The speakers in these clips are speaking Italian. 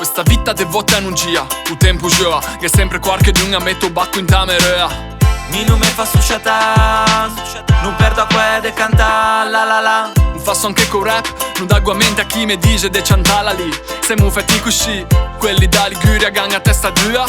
Questa vita devota non gira, il tempo gioca, che sempre qualche giorno metto bacco in tamerea. Mi non mi fa susciata, non perdo a quelle canta la la la. Non faccio anche con rap, non dago a mente a chi mi dice de ciantala lì. Se mu fatti così, quelli da Liguria gang a testa dura.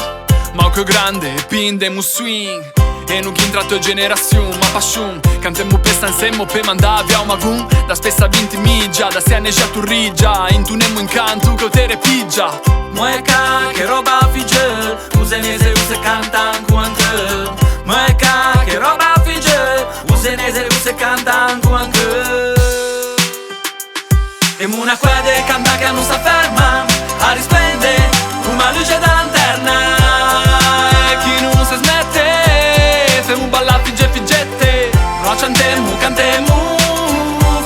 Ma che grande, pinde mu swing. E non chi tratto generazione, ma passion. Cantemmo pesta insieme per mandare via un magun. Da spessa 20 migia, da 6 anni già turrigia. Intunemmo in canto che te pigia. Mueca, che roba figge, usenese use cantan anche. Mueca, che roba figge, usenese use cantan anche. E una quede canta che non sta ferma, a risplende, una luce da lanterna. E chi non si smette, femo balla figge figgette. No cantemo, cantemo,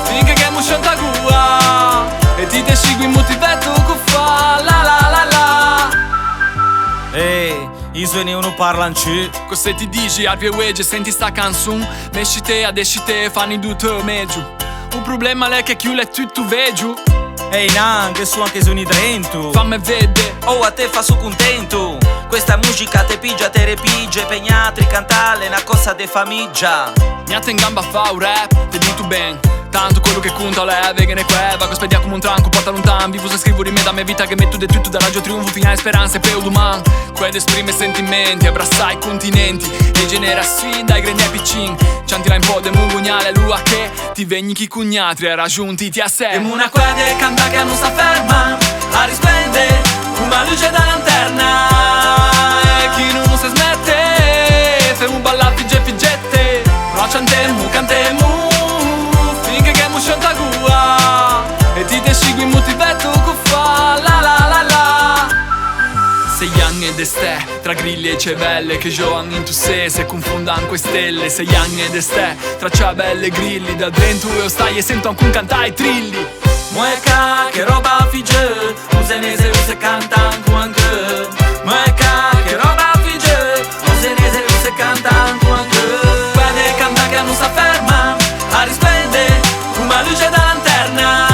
finché che mu scianta gua. E ti te segui motivetto che fa la la la la. Ehi, i suoni uno parlano ci. Cosa ti dici al pie wege, senti sta canzone. Mescite ad escite, fanno tutto meglio. Un problema è che chiude tutto veggio. Ehi che su anche suoni dentro. Fammi vedere. Oh a te fa su contento. Questa musica te pigia, te repigge. Pegnatri cantale, una cosa de famiglia. Mi in gamba fa un rap, te dico ben. Tanto quello che conta è vegane queva. Che spedia come un tranco, porta lontano. Vivo se scrivo di me da me vita che metto di tutto. Da raggio trionfo fino alle speranze per domani. Qued esprime sentimenti, abbraccia i continenti. E genera sfida ai grandi piccin. Ciantila un po' de mungugnale lua che ti vegni chi cugnatri era giunti ti a sé. E una quede canta che non sta ferma, a risplende, una luce da lanterna. E chi non si smette, femo balla figge figgette. No cantemo, cantemo, finché che mu scianta gua. E ti te segui motivetto che fa la la la la. 6 anni ed ste, tra grilli e cevelle che giocano in tu se confondono queste stelle. 6 anni ed ste, tra ciabelle e grilli. Da dentro io stai e sento ancora cantare i trilli. Mueca, che roba figge, usenese use cantan anche. Mueca, che roba figge, usenese use cantan anche. Quelle canta che non sta ferma, a risplende, una luce da lanterna.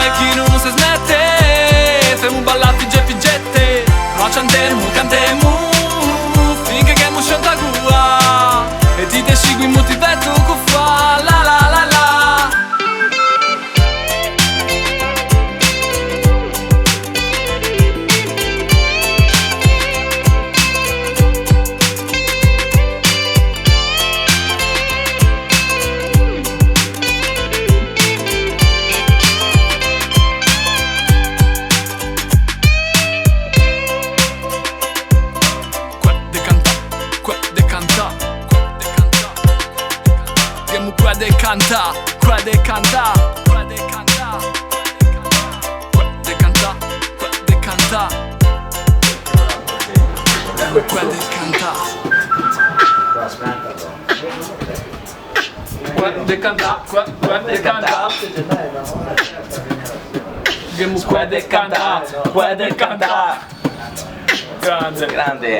E chi non si smette, femo balla figge figgette. No cantemo, cantemo, finché che mu scianta gua. E ti te segui motivetto che fa la la la la. Qua de canta, qua de canta, qua de canta, qua de canta, qua de canta, qua de canta, qua de canta, qua de canta, qua de canta, qua de canta, grande, Grande.